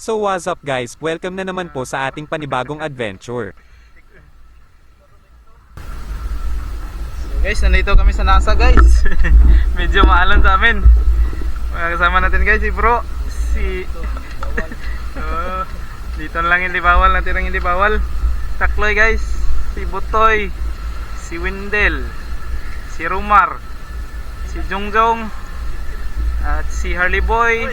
So what's up guys, welcome na naman po sa ating panibagong adventure. So guys, nandito kami sa NASA guys. Medyo maalan sa amin. Kasama natin guys si bro, si dito na lang hindi bawal, natirang hindi bawal. Takloy guys, si Butoy, si Wendell, si Rumar, si Jongjong, at si Harley Boy.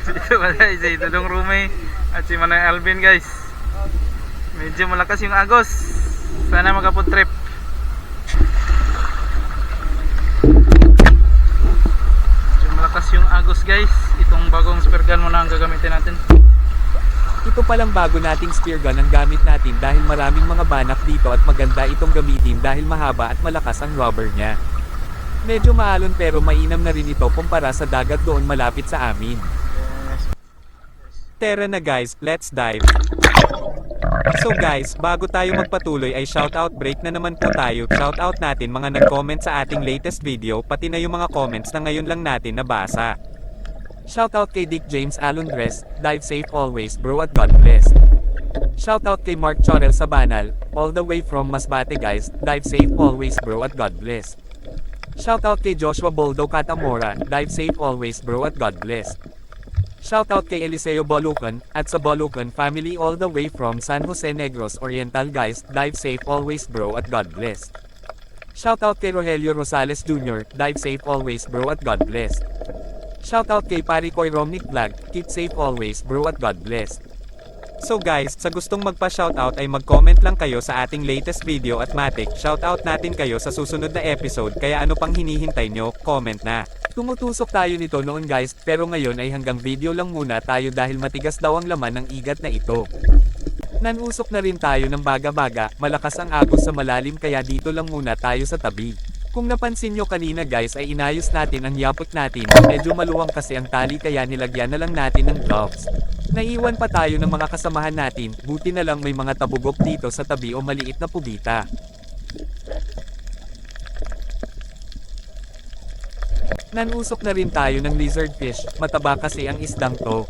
Dito ba guys, si Dudong Rume at si Manay Alvin guys. Medyo malakas yung agos. Sana magkapod trip. Medyo malakas yung agos guys. Itong bagong spear gun muna ang gagamitin natin. Ito palang bago nating spear gun ang gamit natin dahil maraming mga banak dito at maganda itong gamitin dahil mahaba at malakas ang rubber niya. Medyo maalon pero mainam na rin ito kumpara sa dagat doon malapit sa amin. Tara na guys, let's dive! So guys, bago tayo magpatuloy ay shoutout break na naman po tayo. Shoutout natin mga nag-comment sa ating latest video pati na yung mga comments na ngayon lang natin nabasa. Shoutout kay Dick James Alondres, dive safe always bro at God bless. Shoutout kay Mark Chorel Sabanal, all the way from Masbate guys, dive safe always bro at God bless. Shoutout kay Joshua Boldo Catamora, dive safe always bro at God bless. Shoutout kay Eliseo Bolucan, at sa Bolucan family all the way from San Jose Negros Oriental guys, dive safe always bro at God bless. Shoutout kay Rogelio Rosales Jr., dive safe always bro at God bless. Shoutout kay Paricoy Romnick Vlog, keep safe always bro at God bless. So guys, sa gustong magpa-shoutout ay mag-comment lang kayo sa ating latest video at matik, shoutout natin kayo sa susunod na episode kaya ano pang hinihintay nyo, comment na. Tumutusok tayo nito noon guys, pero ngayon ay hanggang video lang muna tayo dahil matigas daw ang laman ng igat na ito. Nanusok na rin tayo ng baga-baga, malakas ang agos sa malalim kaya dito lang muna tayo sa tabi. Kung napansin nyo kanina guys ay inayos natin ang yapot natin, medyo maluwang kasi ang tali kaya nilagyan na lang natin ng gloves. Naiwan pa tayo ng mga kasamahan natin, buti na lang may mga tabugok dito sa tabi o maliit na pugita. Nanusok na rin tayo ng lizard fish, mataba kasi ang isdang to.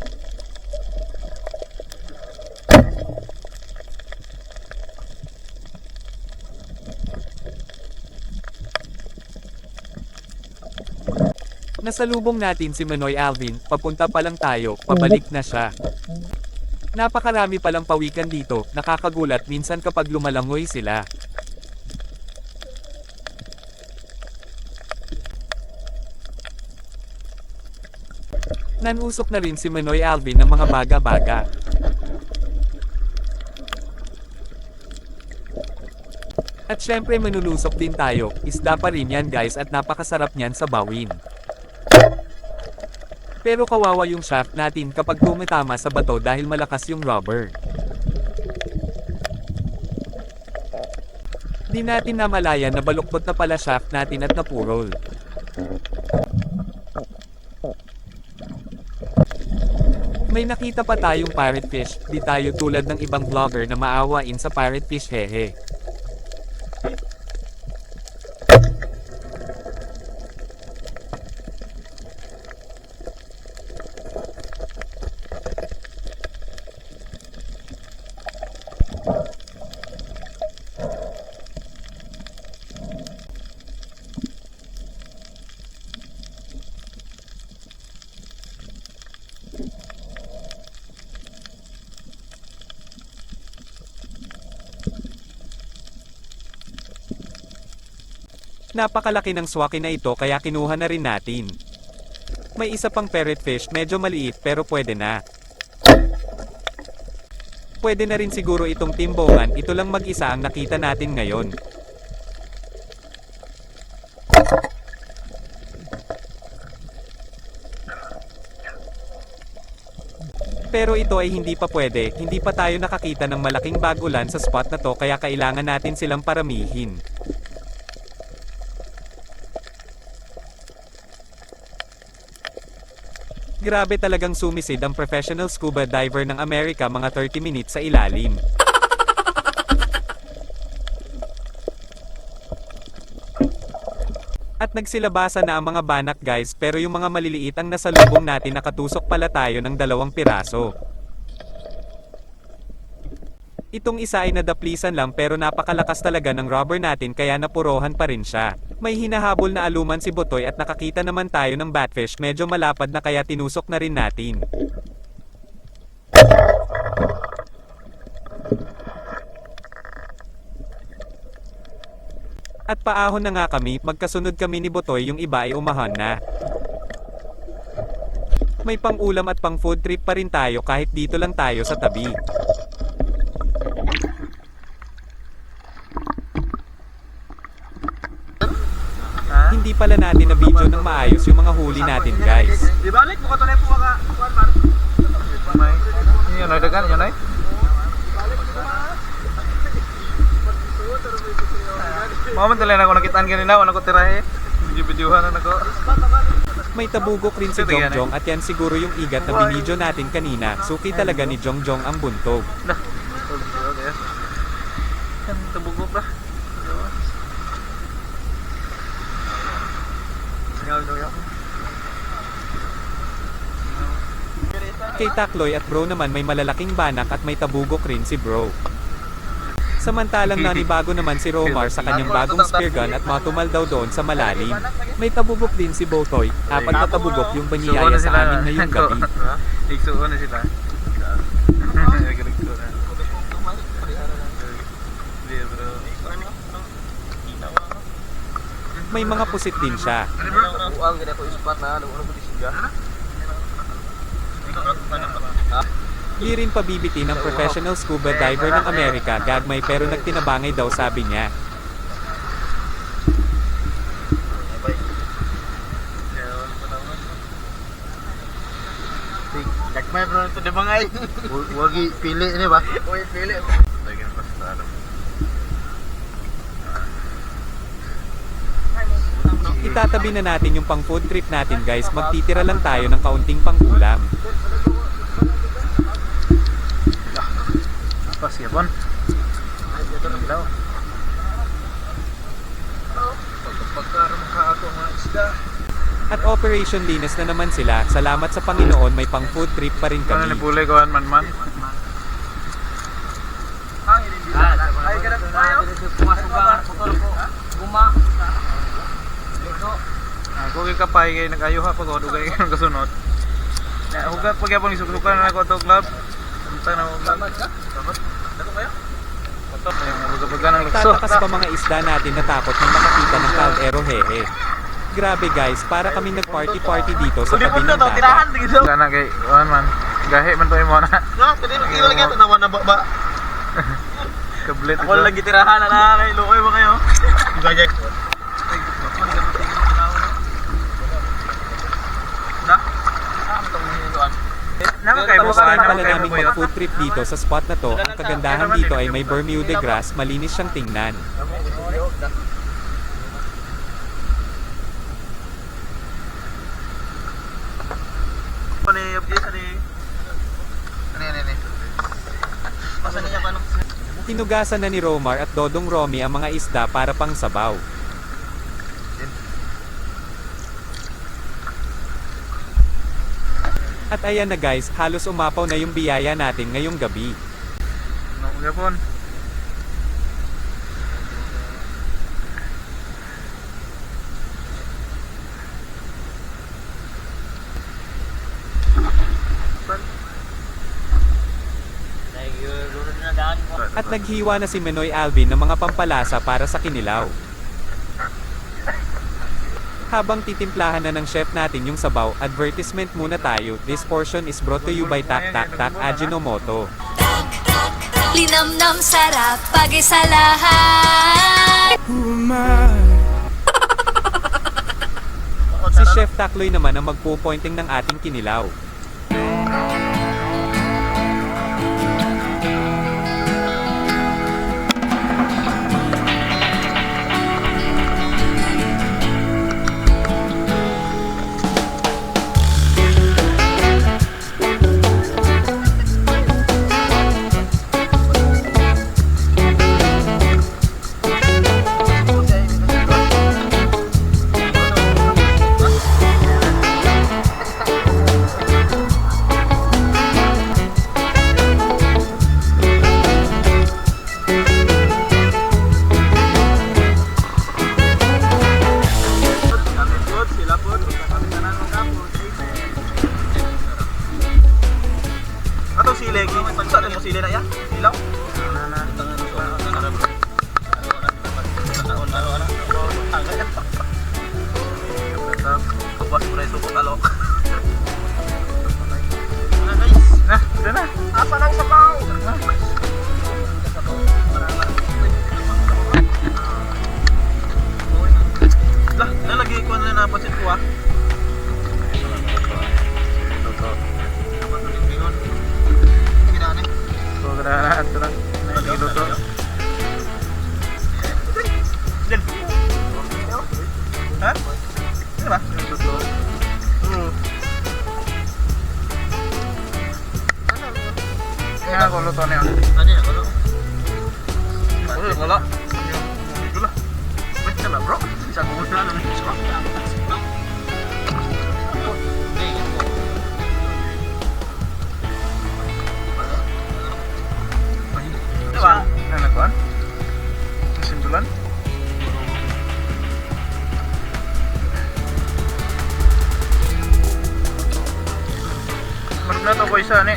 Nasalubong natin si Manoy Alvin, papunta pa lang tayo, pabalik na siya. Napakarami palang pawikan dito, nakakagulat minsan kapag lumalangoy sila. Nanusok na rin si Manoy Alvin ng mga baga-baga. At syempre manulusok din tayo, isda pa rin yan guys at napakasarap niyan sa bawin. Pero kawawa yung shaft natin kapag tumitama sa bato dahil malakas yung rubber. Di natin namalayan na baluktot na pala shaft natin at napurol. May nakita pa tayong pirate fish, di tayo tulad ng ibang vlogger na maawain sa pirate fish hehe. Napakalaki ng swaki na ito kaya kinuha na rin natin. May isa pang parrot fish, medyo maliit pero pwede na. Pwede na rin siguro itong timbongan, ito lang mag-isa ang nakita natin ngayon. Pero ito ay hindi pa pwede, hindi pa tayo nakakita ng malaking bagulan sa spot na to kaya kailangan natin silang paramihin. Grabe talagang sumisid ang professional scuba diver ng Amerika mga 30 minutes sa ilalim. At nagsilabasan na ang mga banak guys, pero yung mga maliliit ang nasalubong natin, nakatusok pala tayo ng 2 piraso. Itong isa ay nadaplisan lang pero napakalakas talaga ng rubber natin kaya napurohan pa rin siya. May hinahabol na aluman si Botoy at nakakita naman tayo ng batfish, medyo malapad na kaya tinusok na rin natin. At paahon na nga kami, magkasunod kami ni Botoy, yung iba ay umahan na. May pang-ulam at pang-food trip pa rin tayo kahit dito lang tayo sa tabi. Hindi pala natin na video ng maayos yung mga huli natin guys. Di balik mo ka tunay po ka kuan mar. May yan ay dagan yan ay. Mama tala na ako nakitaan kanina, wala ko tirahe. Video-videohan na nako. May tabugok rin si Jongjong at yan siguro yung igat na binidyo natin kanina. Suki talaga ni Jongjong ang buntog. Tabugok ba? Kay Takloy at bro naman may malalaking banak at may tabugok rin si bro. Samantalang nanibago naman si Romar sa kanyang bagong spear gun at matumal daw doon sa malalim. May tabugok din si Botoy, 4 na tabugok yung banyaya sa amin ngayong gabi. Igsuon na sila. May mga pusit din siya. Di rin pabibitin ng professional scuba diver ng Amerika, gagmay pero nagtinabangay daw sabi niya. Gagmay bro ito di bangay. Wagi pili ini ba? Uy pili. Itatabi na natin yung pang food trip natin guys, magtitira lang tayo ng kaunting pang-ulam. Pas yapon. Hello. Pagkar maka ako mga isda. At Operation Linas na naman sila, salamat sa Panginoon may pang food trip pa rin Ano kami. ni bulay ko man. Ay ganap tayo. Pumasok putol ko. Guma. Ako kay kapay kay nag-ayuha pa ko dugay kay kasunod. Na hugat pag yapon isuksukan na ako to club. Unta na hugat. Dako kayo? Patok yung buga-buga ng lukso. Tatakas pa mga isda natin natakot nang makakita ng kaldero hehe. Grabe guys, para kaming nag-party-party dito sa tabi ng dagat. Kana kay man. Gahi man to imo na. No, pwede kilo lagi ito naman na ba. Kablet. Ako lang gitirahan na kay lukoy mo kayo. Gagay. Gustuhan pala namin mag-food trip dito sa spot na to. Ang kagandahan dito ay may Bermuda grass, malinis siyang tingnan. Hinugasan na ni Romar at Dodong Romy ang mga isda para pang sabaw. At ayan na guys, halos umapaw na yung biyaya natin ngayong gabi. Yapon. At naghiwa na si Menoy Alvin ng mga pampalasa para sa kinilaw. Habang titimplahan na ng chef natin yung sabaw, advertisement muna tayo. This portion is brought to you by Tak Tak Tak Ajinomoto. Linamnam sarap bagay sa lahat. Si Chef Takloy naman ang magpo-pointing ng ating kinilaw. wala. Ito lang. Ba't ka na bro? Isa ko na naman. Diba? Nanakuan? Nasindulan? Marap na ito ko isa ni.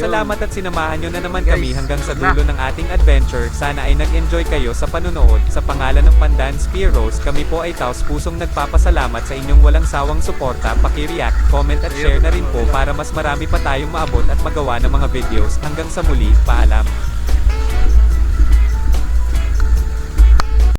Salamat at sinamahan nyo na naman kami hanggang sa dulo ng ating adventure. Sana ay nag-enjoy kayo sa panunood. Sa pangalan ng Pandan Spearos, kami po ay taos pusong nagpapasalamat sa inyong walang sawang suporta. Paki-react, comment at share na rin po para mas marami pa tayong maabot at magawa ng mga videos. Hanggang sa muli, paalam.